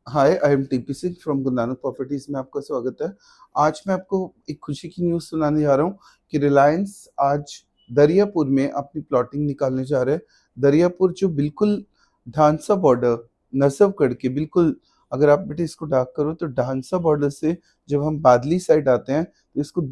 Hi, I am TP Singh from Guru Nanak properties में आपका स्वागत है। आज मैं आपको एक खुशी की न्यूज़ सुनाने जा रहा हूँ कि रिलायंस आज दरियापुर में अपनी प्लॉटिंग निकालने जा रहा है। दरियापुर जो बिल्कुल ढांसा बॉर्डर, नसबगढ़ के बिल्कुल, अगर आप बेटे इसको डार्क करो तो ढांसा बॉर्डर से जब हम बादली साइड आते हैं तो इसको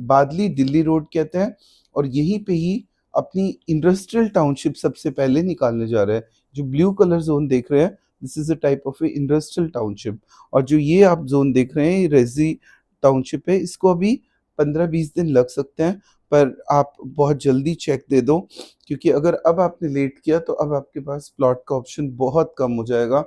बादली दिल्ली रोड कहते हैं। और यहीं पे ही अपनी इंडस्ट्रियल टाउनशिप सबसे पहले निकालने जा रहा है। जो ब्लू कलर जोन देख रहे हैं, this is a type of A industrial township. और जो ये आप जोन देख रहे हैं, ये रेजी टाउनशिप है। इसको अभी 15-20 दिन लग सकते हैं, पर आप बहुत जल्दी चेक दे दो, क्योंकि अगर अब आपने लेट किया तो अब आपके पास प्लॉट का ऑप्शन बहुत कम हो जाएगा।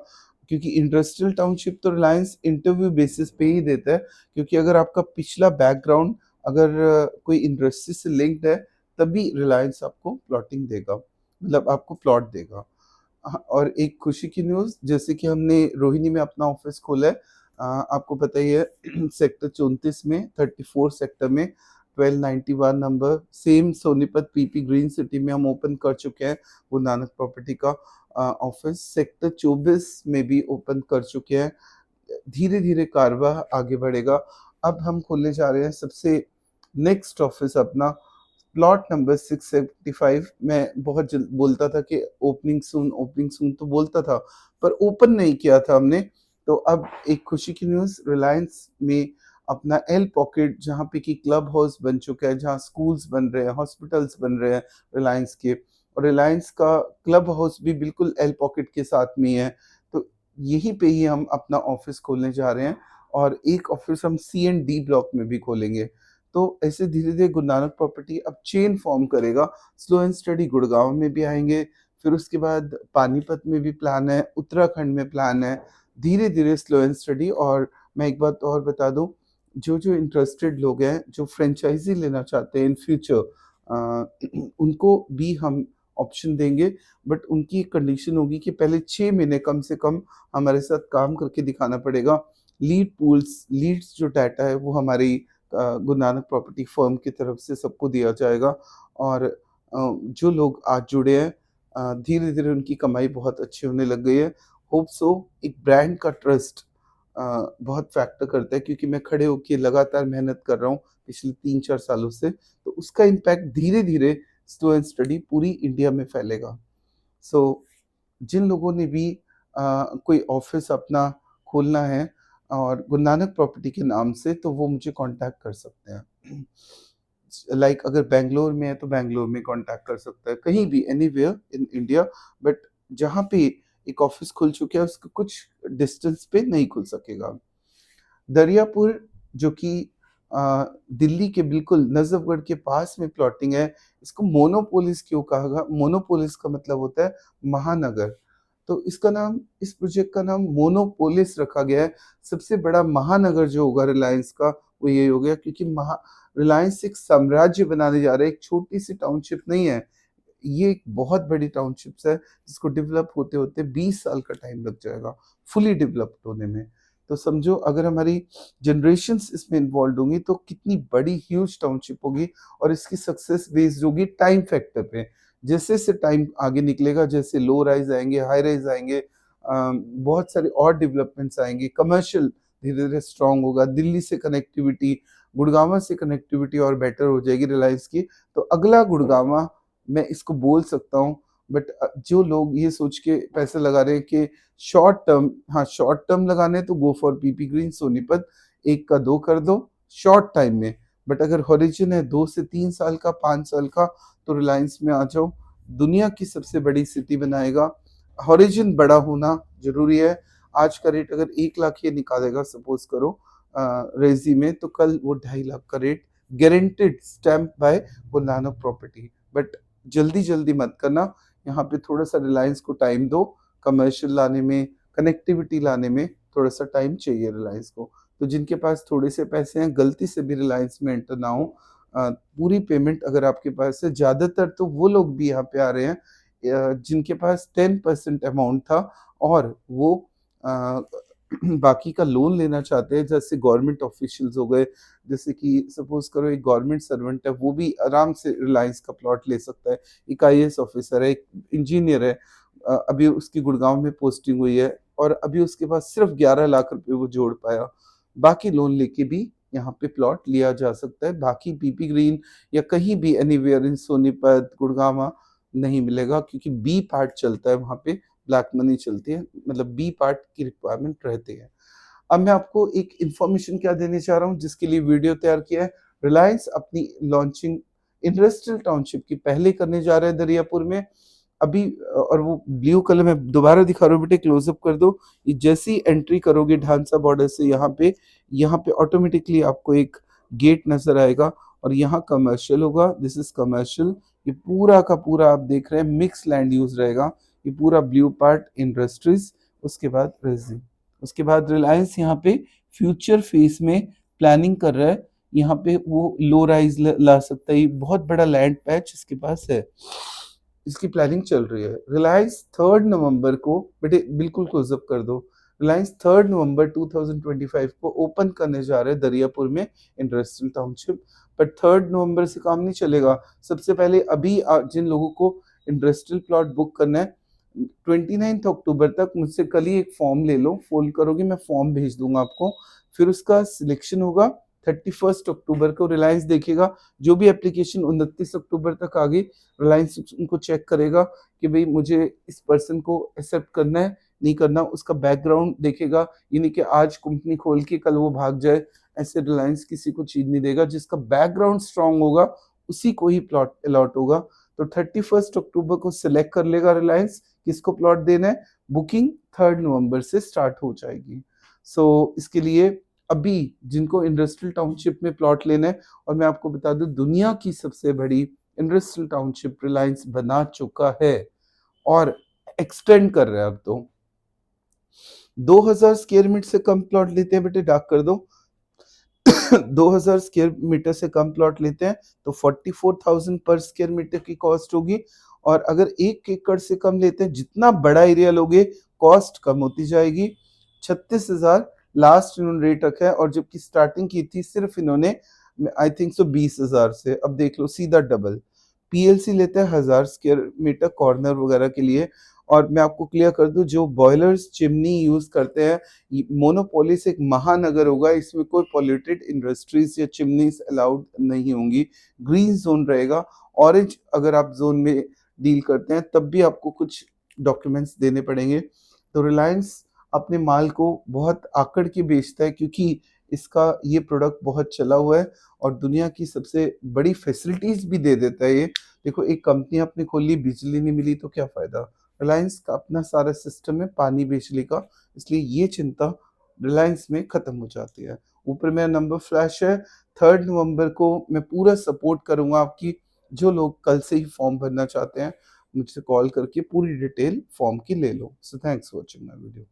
क्योंकि इंडस्ट्रियल टाउनशिप तो रिलायंस इंटरव्यू बेसिस पे ही देता है, क्योंकि अगर आपका पिछला बैकग्राउंड अगर कोई इंडस्ट्री से लिंक्ड है, तभी रिलायंस आपको प्लॉटिंग देगा, मतलब आपको प्लॉट देगा। हाँ, और एक खुशी की न्यूज़, जैसे कि हमने रोहिणी में अपना ऑफिस खोला है। आपको पता ही है सेक्टर 34 में, 34 सेक्टर में 1291 number, same Sonipat PP green city में हम ओपन कर चुके हैं वो नानक प्रॉपर्टी का ऑफिस। सेक्टर 24 में भी ओपन कर चुके हैं। धीरे धीरे कारवां आगे बढ़ेगा। अब हम खोलने जा रहे हैं सबसे नेक्स्ट ऑफिस अपना, प्लॉट नंबर 675। मैं बहुत जल्द बोलता था कि ओपनिंग सून तो बोलता था, पर ओपन नहीं किया था हमने। तो अब एक खुशी की न्यूज़, रिलायंस में अपना एल पॉकेट, जहाँ पे कि क्लब हाउस बन चुका है, जहाँ स्कूल्स बन रहे हैं, हॉस्पिटल्स बन रहे हैं रिलायंस के। और रिलायंस का क्लब हाउस भी बिल्कुल एल पॉकेट के साथ में ही है। तो यहीं पे ही हम अपना ऑफिस खोलने जा रहे हैं, और एक ऑफिस हम सी एंड डी ब्लॉक में भी खोलेंगे। तो ऐसे धीरे-धीरे गुरु नानक प्रॉपर्टी अब चेन फॉर्म करेगा। स्लो एंड स्टडी गुड़गाँव में भी आएँगे, फिर उसके बाद पानीपत में भी प्लान है, उत्तराखंड में प्लान है। धीरे-धीरे स्लो एंड स्टडी। और मैं एक बात और बता दूँ, जो-जो इंटरेस्टेड लोग हैं, जो फ्रैंचाइज़ी लेना चाहते हैं इन फ्यूचर, उनको भी हम ऑप्शन देंगे। बट उनकी एक कंडीशन होगी कि पहले 6 महीने कम से कम हमारे साथ काम करके दिखाना पड़ेगा। लीड्स जो डाटा है वो हमारी गुरु नानक प्रॉपर्टी फर्म की तरफ से सबको दिया जाएगा। और जो लोग आज जुड़े हैं, धीरे-धीरे उनकी कमाई बहुत अच्छी होने लग गई है। Hope so. एक ब्रांड का ट्रस्ट बहुत फैक्टर करता है, क्योंकि मैं खड़े होके लगातार मेहनत कर रहा हूँ पिछले 3-4 सालों से, तो उसका इम्पैक्ट धीरे-धीरे स्लो एंड स्टडी पूरी इंडिया में फैलेगा। सो जिन लोगों ने भी कोई ऑफ़िस अपना खोलना है और गुरु नानक प्रॉपर्टी के नाम से, तो वो मुझे कॉन्टैक्ट कर सकते हैं। लाइक अगर बैंगलोर में है तो बैंगलोर में कॉन्टैक्ट कर सकता है, कहीं भी एनीवेयर इन इंडिया। बट जहाँ पे एक ऑफ़िस खुल चुका है, उसके कुछ डिस्टेंस पे नहीं खुल सकेगा। दरियापुर, जो कि दिल्ली के बिल्कुल नज़फ़गढ़ के पास में प्लॉटिंग है, इसको मोनोपोलिस क्यों कहा गया? मोनोपोलिस का मतलब होता है महानगर। तो इसका नाम, इस प्रोजेक्ट का नाम मोनोपोलिस रखा गया है। सबसे बड़ा महानगर जो होगा रिलायंस का, वो ये हो गया, क्योंकि रिलायंस एक साम्राज्य बनाने जा रहा है, एक छोटी-सी टाउनशिप नहीं है। ये एक बहुत बड़ी टाउनशिप्स है, जिसको डेवलप होते-होते 20 साल का टाइम लग जाएगा, फुली डेवलप्ड होने में। तो समझो, अगर हमारी जनरेशंस इसमें इन्वॉल्वड होंगी तो कितनी बड़ी ह्यूज टाउनशिप होगी। और इसकी सक्सेस बेस्ड होगी टाइम फैक्टर पे। जैसे-जैसे टाइम आगे निकलेगा, जैसे लो राइज़ आएँगे, हाई राइज़ आएँगे, बहुत सारे और डेवलपमेंट्स आएँगे, कमर्शियल धीरे-धीरे स्ट्रॉन्ग होगा, दिल्ली से कनेक्टिविटी, गुड़गाँव से कनेक्टिविटी और बेटर हो जाएगी रिलायंस की। तो अगला गुड़गाँव, मैं इसको बोल सकता हूँ। बट जो लोग ये सोच के पैसे लगा रहे हैं कि शॉर्ट टर्म, हाँ, शॉर्ट टर्म लगाने हैं तो go for PP green Sonipat, 1 का 2 कर दो शॉर्ट टाइम में। बट अगर हॉरिज़न है 2 से 3 साल का, 5 साल का, तो रिलायंस में आ जाओ। दुनिया की सबसे बड़ी सिटी बनाएगा। हॉरिज़न बड़ा होना ज़रूरी है। आज का रेट अगर 1 लाख ये निकालेगा सपोज़ करो रेज़ी में, तो कल वो 2.5 लाख का rate guaranteed, stamped bye Guru Nanak property. But जल्दी-जल्दी मत करना, यहाँ पे थोड़ा-सा रिलायंस को टाइम दो, कमर्शियल लाने में, कनेक्टिविटी लाने में थोड़ा-सा टाइम चाहिए रिलायंस को। तो जिनके पास थोड़े से पैसे हैं, गलती से भी रिलायंस में एंटर ना हो। पूरी पेमेंट अगर आपके पास है, ज़्यादातर तो वो लोग भी यहाँ पे आ रहे हैं जिनके पास 10% अमाउंट था, और वो अ, बाकी का लोन लेना चाहते हैं, जैसे गवर्नमेंट ऑफिशियल्स हो गए। जैसे कि सपोज़ करो एक गवर्नमेंट सर्वेंट है, वो भी आराम से रिलायंस का प्लॉट ले सकता है। एक आईएएस ऑफिसर है, एक इंजीनियर है, अभी उसकी गुड़गाँव में पोस्टिंग हुई है, और अभी उसके पास सिर्फ 11 लाख रुपए वो जोड़ पाया। बाकी लोन लेके भी यहाँ पे प्लॉट लिया जा सकता है। बाकी पीपी ग्रीन या कहीं भी एनीवेयर इन सोनीपत, गुड़गांव नहीं मिलेगा, क्योंकि बी पार्ट चलता है वहाँ पे, ब्लैक मनी चलती है, मतलब बी पार्ट की रिक्वायरमेंट रहती है। अब मैं आपको एक इन्फॉर्मेशन क्या देने चाह रहा हूँ जिसके लिए वीडियो तैयार किया है। रिलायंस अपनी लॉन्चिंग इंडस्ट्रियल टाउनशिप की पहले करने जा रहे हैं दरियापुर में अभी। और वो ब्लू कलर में दोबारा दिखा रहा हूँ बेटे, क्लोजअप कर दो। ये जैसी एंट्री करोगे ढांसा बॉर्डर से यहाँ पे ऑटोमेटिकली आपको एक गेट नजर आएगा और यहाँ कमर्शियल होगा। This is commercial. ये पूरा का पूरा आप देख रहे हैं मिक्स लैंड यूज रहेगा। ये पूरा ब्लू पार्ट इंडस्ट्रीज, उसके बाद रेजिडेंस। उसके बाद रिलायंस यहाँ पे फ्यूचर फेज में प्लानिंग कर रहा है। यहाँ पे वो लो राइज ला सकता है। ये बहुत बड़ा लैंड पैच इसके पास है, इसकी प्लानिंग चल रही है। रिलायंस 3 नवंबर को, बेटे बिल्कुल क्लोजअप कर दो, रिलायंस 3 नवंबर 2025 को ओपन करने जा रहे हैं दरियापुर में इंडस्ट्रियल टाउनशिप। पर 3 नवंबर से काम नहीं चलेगा। सबसे पहले अभी जिन लोगों को इंडस्ट्रियल प्लॉट बुक करना है 29 अक्टूबर तक मुझसे कल ही एक फॉर्म ले लो, फोल्ड करोगे मैं फॉर्म भेज दूंगा आपको। फिर उसका सिलेक्शन होगा 31 अक्टूबर को। रिलायंस देखेगा जो भी एप्लीकेशन 29 अक्टूबर तक आ गई, रिलायंस उनको चेक करेगा कि भाई मुझे इस पर्सन को एक्सेप्ट करना है नहीं करना। उसका बैकग्राउंड देखेगा, ये नहीं कि आज कंपनी खोल के कल वो भाग जाए। ऐसे रिलायंस किसी को चीज नहीं देगा। जिसका बैकग्राउंड स्ट्रांग होगा उसी को ही प्लॉट अलॉट होगा। तो 31 अक्टूबर को सिलेक्ट कर लेगा रिलायंस किसको प्लॉट देना है। बुकिंग 3 नवंबर से स्टार्ट हो जाएगी। इसके लिए अभी जिनको इंडस्ट्रियल टाउनशिप में प्लॉट लेना है, और मैं आपको बता दूं दुनिया की सबसे बड़ी इंडस्ट्रियल टाउनशिप रिलायंस बना चुका है और एक्सटेंड कर रहा है। अब तो 2000 स्क्वायर मीटर से कम प्लॉट लेते हैं बेटे, डाक कर दो। 2000 स्क्वायर मीटर से कम प्लॉट लेते हैं तो 44,000 पर स्क्वायर मीटर की कॉस्ट होगी। और अगर 1 एकड़ से कम लेते हैं, जितना बड़ा एरिया लोगे कॉस्ट कम होती जाएगी। 36,000 लास्ट इन्होंने रेट रखा है, और जबकि स्टार्टिंग की थी सिर्फ इन्होंने आई थिंक सो 20,000 से। अब देख लो सीधा डबल। पीएलसी लेते हैं 1000 स्क्वायर मीटर कॉर्नर वगैरह के लिए। और मैं आपको क्लियर कर दूं, जो बॉयलर्स चिमनी यूज करते हैं, मोनोपोलिस एक महानगर होगा, इसमें कोई पॉल्यूटेड इंडस्ट्रीज या चिमनीज अलाउड नहीं होंगी। ग्रीन जोन रहेगा। ऑरेंज अगर आप जोन में डील करते हैं तब भी आपको कुछ डॉक्यूमेंट्स देने पड़ेंगे। तो रिलायंस अपने माल को बहुत आकड़ के बेचता है, क्योंकि इसका ये प्रोडक्ट बहुत चला हुआ है और दुनिया की सबसे बड़ी फैसिलिटीज भी दे देता है ये। देखो एक कंपनी आपने खोली, बिजली नहीं मिली तो क्या फायदा। रिलायंस का अपना सारा सिस्टम है पानी बिजली का, इसलिए ये चिंता रिलायंस में खत्म हो जाती है। ऊपर मेरा नंबर फ्लैश है। 3 नवंबर को मैं पूरा सपोर्ट करूंगा आपकी। जो लोग कल से ही फॉर्म भरना चाहते हैं मुझसे कॉल करके पूरी डिटेल फॉर्म की ले लो। So thanks for watching my video.